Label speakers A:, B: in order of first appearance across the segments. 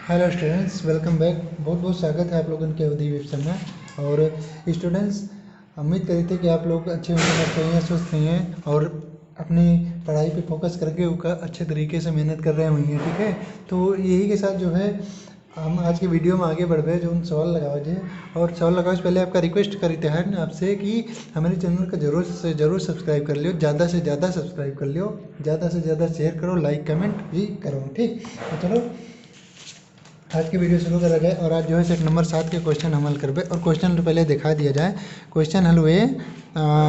A: Hello students, welcome back. बहुत बहुत स्वागत है आप लोगों के अवधि वेब में। और स्टूडेंट्स, उम्मीद करी थे कि आप लोग अच्छे होंगे, स्वस्थ हैं और अपनी पढ़ाई पे फोकस करके उसका अच्छे तरीके से मेहनत कर रहे होंगे। ठीक है, तो यही के साथ जो है हम आज की वीडियो में आगे बढ़ गए जो उन सवाल लगाओ जे। और सवाल लगाओ से पहले आपका रिक्वेस्ट करते हैं आपसे कि हमारे चैनल को जरूर से ज़रूर सब्सक्राइब कर लियो, ज़्यादा से ज़्यादा सब्सक्राइब कर लियो, ज़्यादा से ज़्यादा शेयर करो, लाइक कमेंट भी करो। ठीक, तो चलो आज की वीडियो शुरू करा जाए। और आज जो है सेट नंबर 7 के क्वेश्चन हम हल करबे। और क्वेश्चन पहले दिखा दिया जाए। क्वेश्चन हल हुए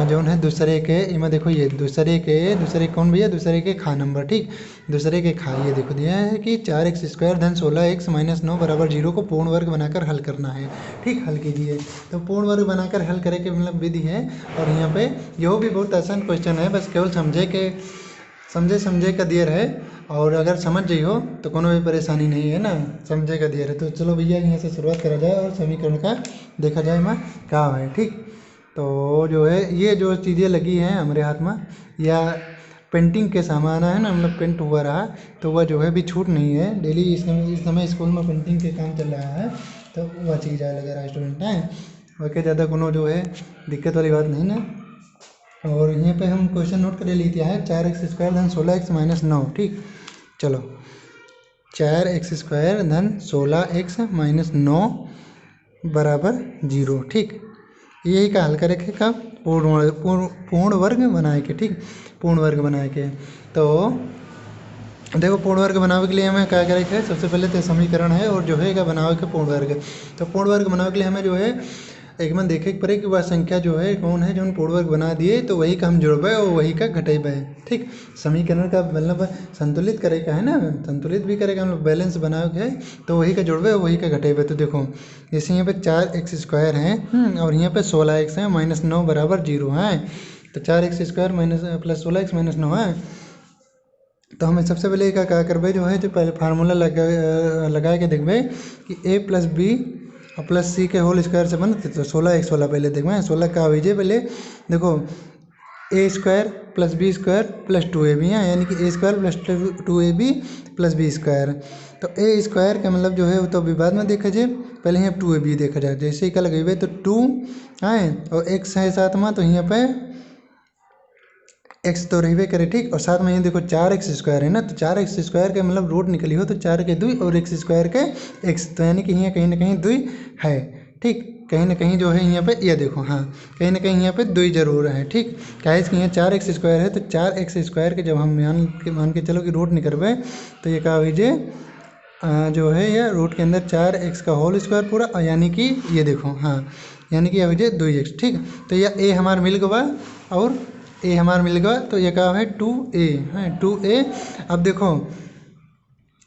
A: जो है दूसरे के इमा देखो, ये दूसरे कौन भैया, दूसरे के खा नंबर। ठीक, दूसरे के खा ये देखो दिया है कि 4x² धन 16x - 9 बराबर 0 को पूर्ण वर्ग बनाकर हल करना है। ठीक, हल कीजिए। तो पूर्ण वर्ग बनाकर हल करे के मतलब विधि है। और यहाँ पे यह भी बहुत आसान क्वेश्चन है, बस केवल समझे का दियर है। और अगर समझ जाइयो तो कोनो भी परेशानी नहीं है ना, समझे का दियर है। तो चलो भैया यहाँ से शुरुआत करा जाए और समीकरण का देखा जाए में क्या है। ठीक, तो जो है ये जो चीज़ें लगी हैं हमारे हाथ में या पेंटिंग के सामान है ना, मतलब पेंट हुआ रहा, तो वह जो है भी छूट नहीं है। डेली इस समय स्कूल में पेंटिंग के काम चल रहा है, तो वह चीज़ लगा रहा है स्टूडेंट है। वह ज़्यादा कोनो जो है दिक्कत वाली बात नहीं ना। और यहाँ पे हम क्वेश्चन नोट कर लेते हैं 4x² धन 16x - 9। ठीक, चलो 4x² धन 16x - 9 बराबर 0। ठीक, यही का हल करे के का पूर्ण वर्ग बनाए के। ठीक, पूर्ण वर्ग बनाए के। तो देखो पूर्ण वर्ग बनाने के लिए हमें क्या करे के, सबसे पहले तो समीकरण है और जो है का बनावे के पूर्ण वर्ग। तो पूर्ण वर्ग बनाने के लिए हमें जो है एक में देखे के पड़े कि वह संख्या जो है कौन है जो पूर्ण वर्ग बना दिए, तो वही का हम जोड़बे और वही का घटेबे। ठीक, समीकरण का मतलब संतुलित करे का है ना, संतुलित भी करेगा हम लोग, बैलेंस बनाओ के है, तो वही का जोड़बे और वही का घटेबे। तो देखो जैसे यहाँ पे 4x² है और यहाँ पे 16x है - 9 बराबर 0 है। तो 4x² + 16x - 9 है। तो हमें सबसे पहले क्या करबे जो है, जो पहले फार्मूला लगा के देखबे कि a + b + c के होल स्क्वायर से बनते। तो 16x पहले देखबे 16 का हो जाए। पहले देखो a² + b² + 2ab है, यानी कि a² + 2ab + b²। तो a² का मतलब जो है वो तो अभी बाद में देखा जाए, पहले यहाँ 2ab देखा जाए। जैसे ही का लगेबे तो 2 है और x है साथ में, तो यहाँ पे x तो रहबे करे। ठीक, और साथ में ये देखो 4x² है ना, तो 4x² के मतलब रूट निकली हो तो 4 के 2 और x² के x, तो यानी कि यहाँ कहीं ना कहीं 2 है। ठीक, कहीं ना कहीं जो है यहाँ पे ये देखो, हाँ कहीं ना कहीं यहाँ पे 2 जरूर है। ठीक, क्या कि यहाँ 4x² है, तो 4x² के जब हम मान के चलो कि रूट निकलबे, तो ये क्या हुई जो है ये रूट के अंदर 4x का होल स्क्वायर पूरा, यानी कि ये देखो, हाँ यानी कि ये 2x। ठीक, तो यह a हमारा मिल गया और a हमारा मिल गया, तो ये क्या है 2a है 2a। अब देखो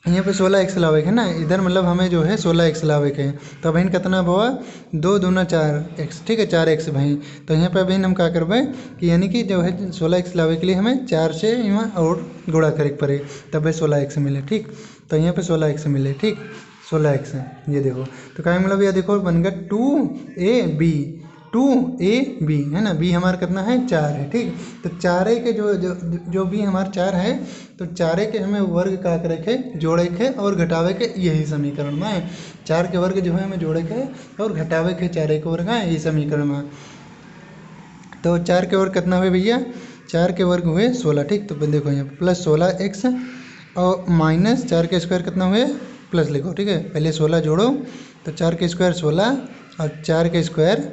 A: यहाँ पे 16x लावे के ना, इधर मतलब हमें जो है 16x लावे के। तो बहन कितना हुआ 2 दूना 4x। ठीक है, 4x भाई। तो यहाँ पे बहन हम क्या करबे कि यानी कि जो है 16x लावे के लिए हमें 4 से यहाँ और गुणा करे पड़े, तब 16x मिले। ठीक, तो यहाँ पे 16x मिले। ठीक, 16x है ये देखो। तो क्या मतलब ये देखो बन गया 2ab 2ab है ना, b हमारा कितना है 4 है। ठीक, तो 4 के जो b हमारा 4 है, तो 4 के हमें वर्ग का करे के जोड़े के और घटावे के, यही समीकरण में है। 4 के वर्ग जो है हमें जोड़े के और घटावे के 4 के वर्ग है, यही समीकरण में। तो 4 के वर्ग कितना हुए भैया, 4 के वर्ग हुए 16। ठीक, तो देखो यहाँ प्लस 16x और माइनस 4 के स्क्वायर कितना हुए प्लस लिखो। ठीक है, पहले 16 जोड़ो, तो 4 के स्क्वायर 16 और 4 के स्क्वायर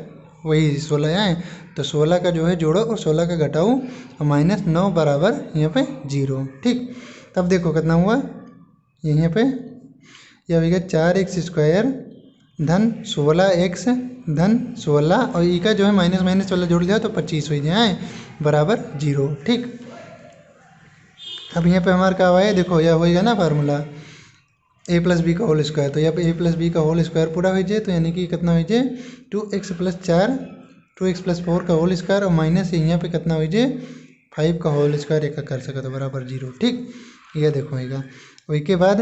A: वही 16 है। तो 16 का जो है जोड़ो और 16 का घटाओ और -9 बराबर यहाँ पे 0। ठीक, तब देखो कितना हुआ यहाँ पे, यह हो गया 4x² धन 16x धन 16 और ई का जो है माइनस माइनस वाला जोड़ लिया तो 25 हो जाए बराबर 0। ठीक, अब यहाँ पे हमारा क्या हुआ है, देखो यह होएगा ना फार्मूला a + b का होल स्क्वायर। तो यहाँ पे a + b का होल स्क्वायर पूरा हो जाए, तो यानी कि कितना हो जाए 2x + 4 2x + 4 का होल स्क्वायर और माइनस यहाँ पे कितना हो जाए 5 का होल स्क्वायर एक कर सका तो बराबर 0। ठीक, यह देखो होएगा। वही के बाद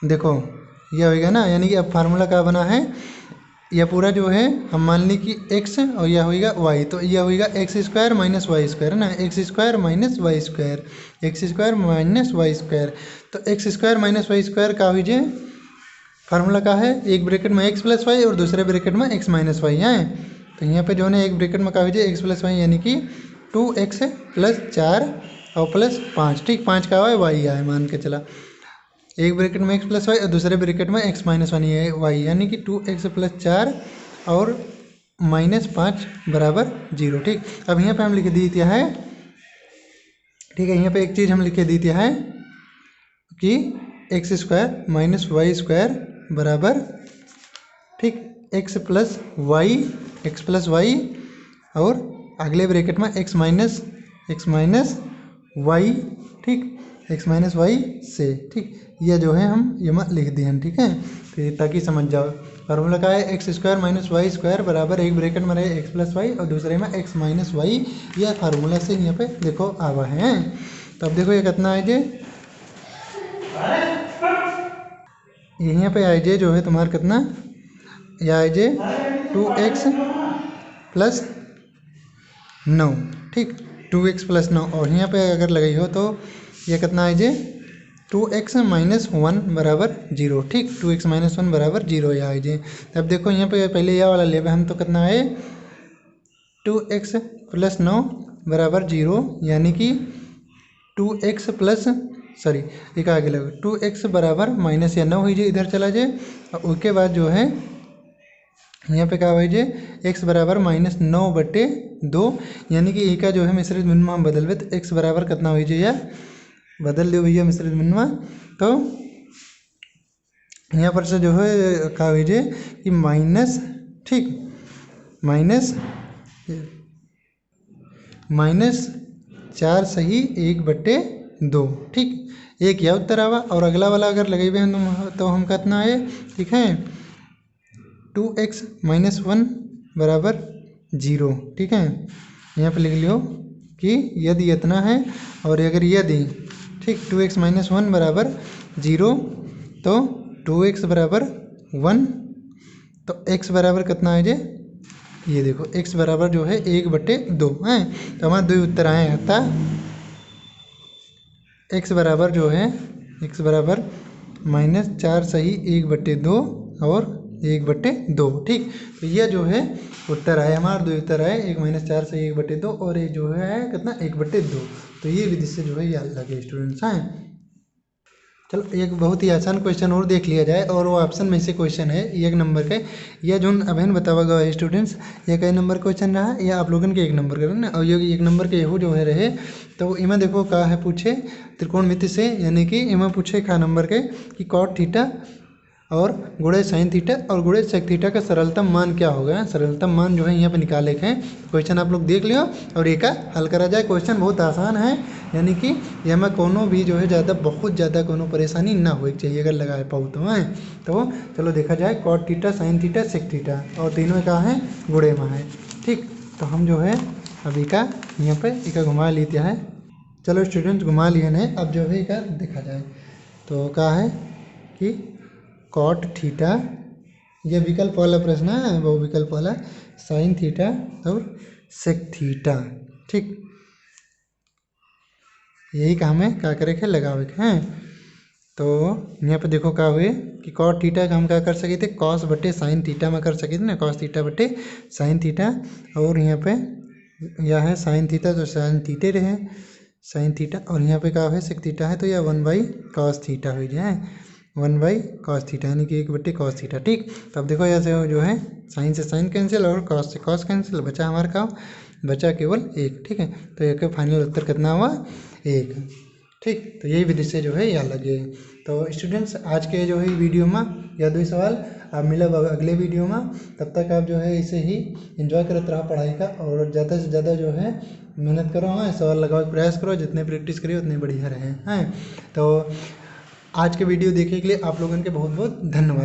A: देखो यह होएगा ना, यानी कि अब फार्मूला क्या बना है, यह पूरा जो है हम मान ली कि x और यह होएगा y। तो यह होएगा x² - y² है ना, x² - y² x² - y²। तो x² - y² का हो जाए फार्मूला का है, एक ब्रैकेट में x प्लस वाई और दूसरे ब्रैकेट में x माइनस वाई है। तो यहाँ पे जो है एक ब्रैकेट में का लीजिए x प्लस वाई यानी कि 2x प्लस 4 और प्लस 5, ठीक 5 का वाई है मान के चला। एक ब्रैकेट में x प्लस वाई और दूसरे ब्रैकेट में x माइनस वाई यानी कि 2x प्लस 4 और माइनस 5 बराबर 0, ठीक। अब यहाँ पे हम लिख दी है, ठीक है, यहाँ पे एक चीज़ हम लिख दी है कि x square minus y square बराबर, ठीक, एक्स प्लस वाई और अगले ब्रैकेट में एक्स माइनस वाई, ठीक, एक्स माइनस वाई से, ठीक, यह जो है हम ये लिख दिए हैं, ठीक है। तो ये ताकि समझ जाओ फार्मूला का है x square minus y square बराबर एक ब्रैकेट में रहे एक्स प्लस वाई और दूसरे में एक्स माइनस वाई, यह फार्मूला से यहाँ पे देखो आवा है। तो अब देखो ये कितना है जे, यहाँ पे आई जे जो है तुम्हारा कितना, यह आई जे 2x प्लस 9, ठीक, 2x प्लस 9 और यहाँ पे अगर लगाई हो तो यह कितना आई जे 2x माइनस 1 बराबर 0, ठीक, 2x माइनस 1 बराबर 0 यह आई जे। तब देखो यहाँ पे पहले यह वाला ले हम तो कितना है 2x प्लस 9 बराबर 0 यानी कि 2x प्लस सॉरी एक आगे लगे 2x बराबर माइनस या 9 हुई जाए, इधर चला जाए और उसके बाद जो है यहाँ पे क्या हुई जाए x बराबर माइनस 9/2 यानी कि e का जो है मिश्रित भिन्नवा हम बदलवे तो x बराबर कितना हुई जाए, बदल दो भैया मिश्रित भिन्नवा। तो यहाँ पर से जो है क्या हुई जाए कि माइनस, ठीक, माइनस 4 सही 1/2, ठीक, एक यह उत्तर आवा और अगला वाला अगर लगेबे हैं तो हम कितना है, ठीक है 2x माइनस 1 बराबर 0, ठीक है। यहाँ पे लिख लियो कि यदि इतना है और अगर यदि, ठीक, 2x माइनस 1 बराबर 0 तो 2x बराबर 1 तो x बराबर कितना है जे, ये देखो x बराबर जो है 1/2 है। तो हमारे दो उत्तर आए हैं, था x बराबर जो है x बराबर माइनस 4 सही 1/2 और 1/2, ठीक। तो यह जो है उत्तर आए हमारे, दो उत्तर आए, एक माइनस 4 सही 1/2 और एक जो है कितना 1/2। तो ये विधि से जो है याद लगे स्टूडेंट्स हैं। चलो एक बहुत ही आसान क्वेश्चन और देख लिया जाए और वो ऑप्शन में से क्वेश्चन है 1 नंबर के, यह जो अभिन बतावा गया है स्टूडेंट्स, ये कई नंबर क्वेश्चन रहा है या आप लोगों के 1 नंबर का ना, और ये 1 नंबर के यहू जो है रहे। तो इमा देखो का है पूछे त्रिकोणमिति से, यानी कि इमा पूछे का नंबर के कि कॉट थीटा और गुणे साइन थीटा और गुणे सेक थीटा का सरलतम मान क्या होगा। सरलतम मान जो है यहाँ पे निकाले के हैं, क्वेश्चन आप लोग देख लियो और एक हल करा जाए। क्वेश्चन बहुत आसान है, यानी कि यह में कोनो भी जो है बहुत ज़्यादा कोनो परेशानी ना हो चाहिए अगर लगा पाऊँ तो है। तो चलो देखा जाए cot theta sine theta sec theta और तीनों का है गुणे में है, ठीक। तो हम जो है अभी का यहाँ पे एक घुमा लेते हैं। चलो स्टूडेंट्स घुमा लिए हैं, अब जो है का देखा जाए तो क्या है कि कॉट थीटा, यह विकल्प वाला प्रश्न है, वो विकल्प वाला साइन थीटा और सेक थीटा, ठीक। यही का हमें क्या करे के लगावे के हैं। तो यहाँ पे देखो क्या हुए कि कॉट थीटा का हम क्या कर सके थे कॉस बटे साइन थीटा में कर सके थे ना, कॉस थीटा बटे साइन थीटा, और यहाँ पे यह है साइन थीटा तो साइन थीटे रहे साइन थीटा, और यहाँ पे क्या है सेक थीटा है तो यह 1/cos थीटा हो जाए 1/cos थीटा यानी कि 1/cos थीटा, ठीक। तो अब देखो ऐसे जो है साइन से साइन कैंसिल और कॉस से कॉस कैंसिल, बचा हमारे का बचा केवल 1, ठीक है। तो एक फाइनल उत्तर कितना हुआ 1, ठीक। तो यही विधि से जो है याद लगे। तो स्टूडेंट्स आज के जो है वीडियो में या 2 सवाल आप मिलब अगले वीडियो में, तब तक आप जो है इसे ही एंजॉय करते रहो पढ़ाई का और ज़्यादा से ज़्यादा जो है मेहनत करो, हाँ सवाल लगाओ प्रयास करो, जितने प्रैक्टिस करिए उतने बढ़िया रहे हैं। तो आज के वीडियो देखने के लिए आप लोगों के बहुत बहुत धन्यवाद।